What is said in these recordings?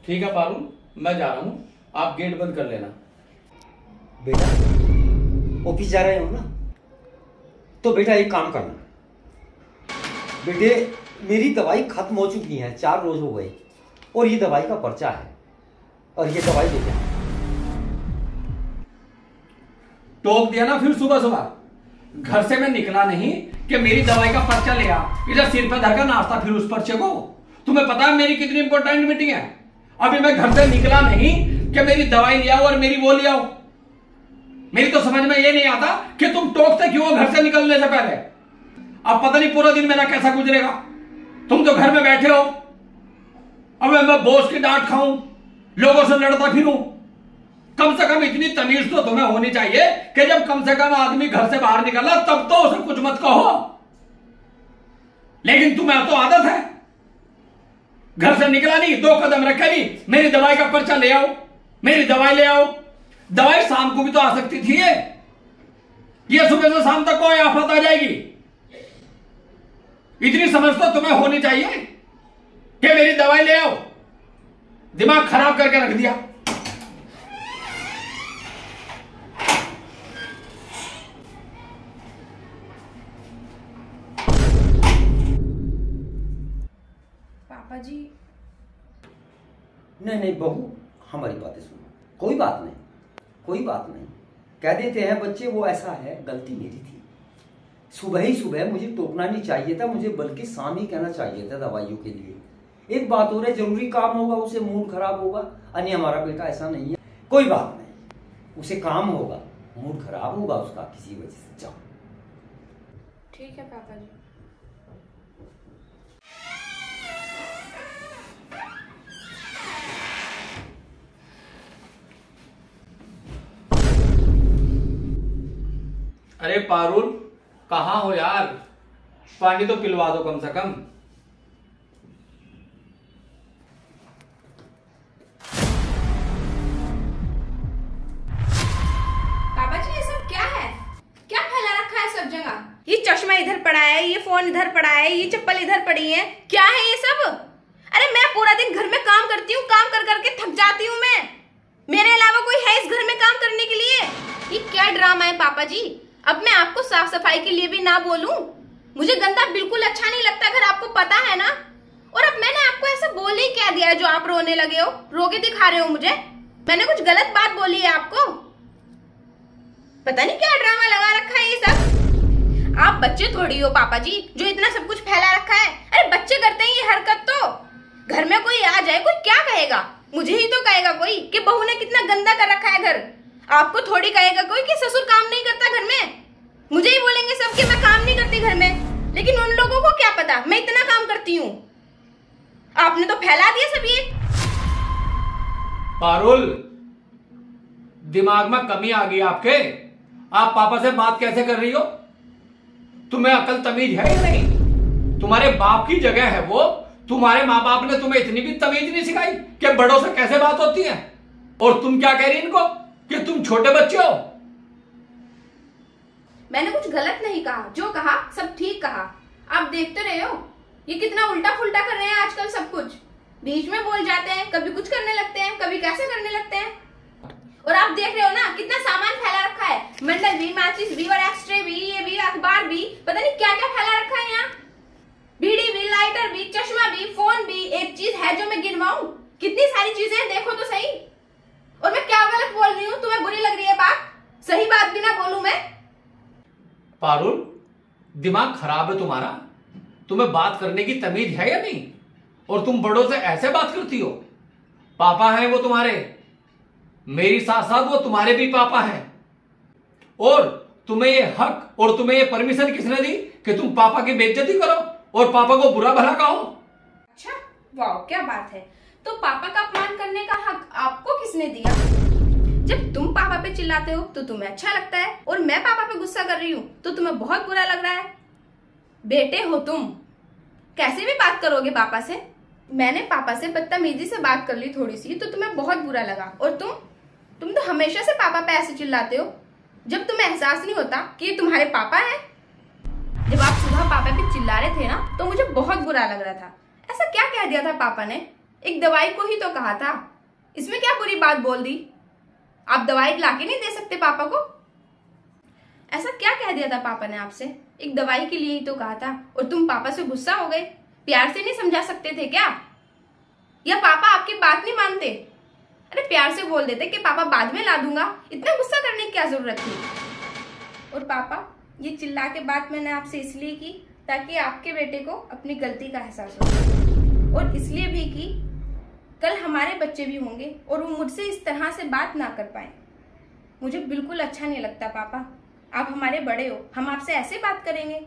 ठीक है पारुल, मैं जा रहा हूँ, आप गेट बंद कर लेना। बेटा ऑफिस जा रहे हो ना, तो बेटा एक काम करना। बेटे मेरी दवाई खत्म हो चुकी है, 4 रोज हो गए, और ये दवाई का पर्चा है, और ये दवाई दे दिया। टोक दिया ना फिर सुबह सुबह। घर से मैं निकला नहीं कि मेरी दवाई का पर्चा ले आ, इधर सिर पे धरकर नाश्ता फिर उस पर्चे को। तुम्हें पता है मेरी कितनी इंपॉर्टेंट मीटिंग है। अभी मैं घर से निकला नहीं कि मेरी दवाई ले आओ और मेरी वो ले आओ। मेरी तो समझ में ये नहीं आता कि तुम टोकते क्यों हो घर से निकलने से पहले। अब पता नहीं पूरा दिन मेरा कैसा गुजरेगा। तुम तो घर में बैठे हो, अब मैं बॉस की डांट खाऊं, लोगों से लड़ता फिरूं। कम से कम इतनी तमीज तो तुम्हें होनी चाहिए कि जब कम से कम आदमी घर से बाहर निकला तब तो उसे कुछ मत कहो। लेकिन तुम्हें तो आदत है, घर से निकला नहीं, 2 कदम रखे नहीं, मेरी दवाई का पर्चा ले आओ, मेरी दवाई ले आओ। दवाई शाम को भी तो आ सकती थी। ये सुबह से शाम तक कोई आफत आ जाएगी। इतनी समझ तो तुम्हें होनी चाहिए कि मेरी दवाई ले आओ। दिमाग खराब करके रख दिया। पापा जी। नहीं बहू, हमारी बातें सुनो। कोई बात नहीं, कोई बात नहीं, कह देते हैं बच्चे, वो ऐसा है, गलती मेरी थी। सुबह ही सुबह मुझे टोकना नहीं चाहिए था, मुझे बल्कि शाम ही कहना चाहिए था दवाइयों के लिए। एक बात हो रही, जरूरी काम होगा, उसे मूड खराब होगा। अन्य हमारा बेटा ऐसा नहीं है, कोई बात नहीं, उसे काम होगा, मूड खराब होगा उसका किसी वजह से। जाओ। ठीक है पापा जी। अरे पारुल, कहां हो यार? पानी तो पिलवा दो कम से कम। पापा जी ये सब क्या है? क्या फैला रखा है सब जगह? ये चश्मा इधर पड़ा है, ये फोन इधर पड़ा है, ये चप्पल इधर पड़ी है, क्या है ये सब? अरे मैं पूरा दिन घर में काम करती हूँ, काम कर करके थक जाती हूँ मैं। मेरे अलावा कोई है इस घर में काम करने के लिए? ये क्या ड्रामा है पापा जी? अब मैं आपको साफ सफाई के लिए भी ना बोलूं? मुझे गंदा बिल्कुल अच्छा नहीं लगता, घर आपको पता है ना। और अब मैंने आपको ऐसा बोल ही क्या दिया जो आप रोने लगे हो, रो के दिखा रहे हो मुझे? मैंने कुछ गलत बात बोली है आपको? पता नहीं क्या ड्रामा लगा रखा है ये सब। आप बच्चे थोड़ी हो पापा जी जो इतना सब कुछ फैला रखा है। अरे बच्चे करते हैं ये हरकत तो। घर में कोई आ जाए, कोई क्या कहेगा? मुझे ही तो कहेगा कोई कि बहू ने कितना गंदा कर रखा है घर। आपको थोड़ी कहेगा कोई कि ससुर काम नहीं करता घर में। मुझे ही बोलेंगे सब कि मैं काम नहीं करती घर में, लेकिन उन लोगों को क्या पता मैं इतना काम करती हूँ। आपने तो फैला दिया सब ये। पारुल, दिमाग में कमी आ गई आपके। आप पापा से बात कैसे कर रही हो? तुम्हें अकल तमीज है या नहीं? तुम्हारे बाप की जगह है वो। तुम्हारे माँ बाप ने तुम्हें इतनी भी तमीज नहीं सिखाई कि बड़ों से कैसे बात होती है। और तुम क्या कह रही इनको कि तुम छोटे बच्चे हो? मैंने कुछ गलत नहीं कहा, जो कहा सब ठीक कहा। आप देखते रहे हो ये कितना उल्टा फुल्टा कर रहे हैं आजकल सब कुछ। बीच में बोल जाते हैं, कभी कुछ करने लगते हैं, कभी कैसे करने लगते हैं। और आप देख रहे हो ना कितना सामान फैला रखा है। मंडल भी, मैचिस भी, और एक्स्ट्रे भी, ये भी, अखबार भी, पता नहीं क्या क्या फैला रखा है यहाँ। बीड़ी भी, लाइटर भी, चश्मा भी, फोन भी। एक चीज है जो मैं गिनवाऊं? कितनी सारी चीजें हैं, देखो तो सही। और मैं क्या गलत बोल रही हूँ? तुम्हें बुरी लग रही है बात? सही बात भी ना बोलूं मैं? पारुल, दिमाग खराब है तुम्हारा। तुम्हें बात करने की तमीज है या नहीं? और तुम बड़ों से ऐसे बात करती हो? पापा हैं वो तुम्हारे, मेरी साथ साथ वो तुम्हारे भी पापा हैं। और तुम्हें ये हक और तुम्हें ये परमिशन किसने दी कि तुम पापा की बेइज्जती करो और पापा को बुरा भला कहो? अच्छा, वाह क्या बात है। तो पापा का अपमान करने का हक आपको किसने दिया? जब तुम पापा पे चिल्लाते हो तो तुम्हें अच्छा लगता है, और मैं पापा पे गुस्सा कर रही हूँ तो तुम्हें बहुत बुरा लग रहा है। बेटे हो तुम, कैसे भी बात करोगे पापा से। मैंने पापा से बदतमीजी से बात कर ली थोड़ी सी, तो तुम्हें बहुत बुरा लगा। और तुम तो हमेशा से पापा पे ऐसे चिल्लाते हो जब तुम्हें एहसास नहीं होता कि ये तुम्हारे पापा हैं। जब आप सुबह पापा पे चिल्ला रहे थे ना, तो मुझे बहुत बुरा लग रहा था। ऐसा क्या कह दिया था पापा ने एक दवाई को ही तो कहा था, इसमें क्या बुरी बात बोल दी? आप दवाई लाके नहीं दे सकते पापा को? ऐसा क्या कह दिया था पापा ने आपसे? एक दवाई के लिए ही तो कहा था और तुम पापा से गुस्सा हो गए। प्यार से नहीं समझा सकते थे क्या? या पापा आपकी बात नहीं मानते? अरे प्यार से बोल देते कि पापा बाद में ला दूंगा, इतना गुस्सा करने की क्या जरूरत थी? और पापा, ये चिल्ला के बात मैंने आपसे इसलिए की ताकि आपके बेटे को अपनी गलती का एहसास हो, और इसलिए भी कि कल हमारे बच्चे भी होंगे और वो मुझसे इस तरह से बात ना कर पाए। मुझे बिल्कुल अच्छा नहीं लगता पापा, आप हमारे बड़े हो, हम आपसे ऐसे बात करेंगे?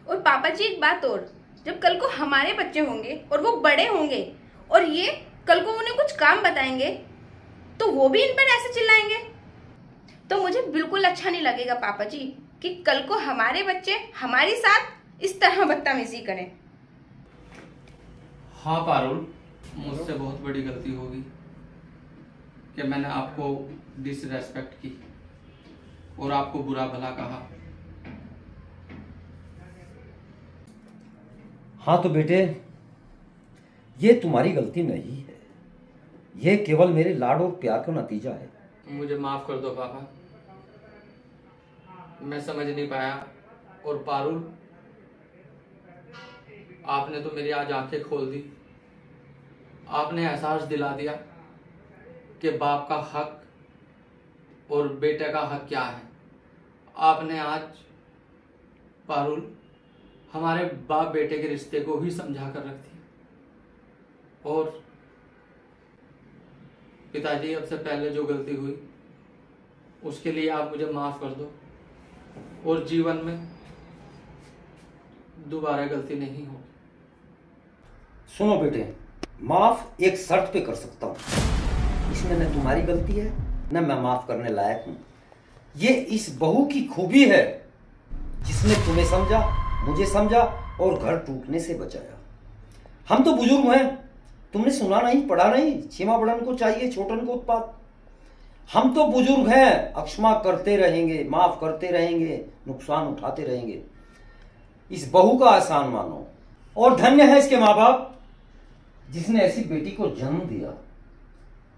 और पापा जी एक बात और, जब कल को हमारे बच्चे होंगे और वो बड़े होंगे और ये कल को उन्हें कुछ काम बताएंगे तो वो भी इन पर ऐसे चिल्लाएंगे, तो मुझे बिल्कुल अच्छा नहीं लगेगा पापा जी कि कल को हमारे बच्चे हमारे साथ इस तरह बदतमीजी करें। हाँ पारुल, मुझसे बहुत बड़ी गलती होगी कि मैंने आपको डिसरेस्पेक्ट की और आपको बुरा भला कहा। हाँ तो बेटे, ये तुम्हारी गलती नहीं है, ये केवल मेरे लाड और प्यार का नतीजा है। मुझे माफ कर दो पापा, मैं समझ नहीं पाया। और पारुल, आपने तो मेरी आज आंखें खोल दी। आपने एहसास दिला दिया कि बाप का हक और बेटे का हक क्या है। आपने आज पारुल हमारे बाप बेटे के रिश्ते को ही समझा कर रख दिया। और पिताजी, अब से पहले जो गलती हुई उसके लिए आप मुझे माफ कर दो और जीवन में दोबारा गलती नहीं होगी। सुनो बेटे, माफ एक शर्त पे कर सकता हूं, इसमें न तुम्हारी गलती है न मैं माफ करने लायक हूं। ये इस बहू की खूबी है जिसने तुम्हें समझा, मुझे समझा और घर टूटने से बचाया। हम तो बुजुर्ग हैं, तुमने सुना नहीं, पढ़ा नहीं, क्षमा बड़न को चाहिए छोटन को उत्पात। हम तो बुजुर्ग हैं, अक्षमा करते रहेंगे, माफ करते रहेंगे, नुकसान उठाते रहेंगे। इस बहू का एहसान मानो और धन्य है इसके माँ बाप जिसने ऐसी बेटी को जन्म दिया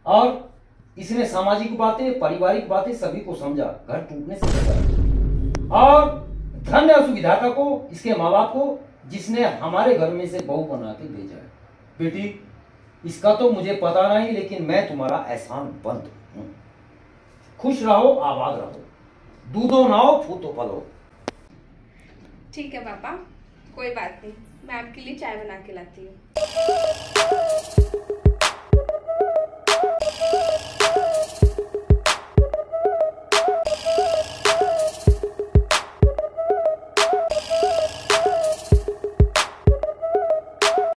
और इसने सामाजिक बातें, पारिवारिक बातें सभी को समझा, घर टूटने से बचाया। और धन्य उस विधाता को, इसके माँ बाप को, जिसने हमारे घर में से बहू बना के भेजा है। बेटी, इसका तो मुझे पता नहीं, लेकिन मैं तुम्हारा एहसान बंद हूं। खुश रहो, आबाद रहो, दूधो नाओ फूतो फलो। ठीक है पापा, कोई बात नहीं, मैं आपके लिए चाय बना के लाती हूँ।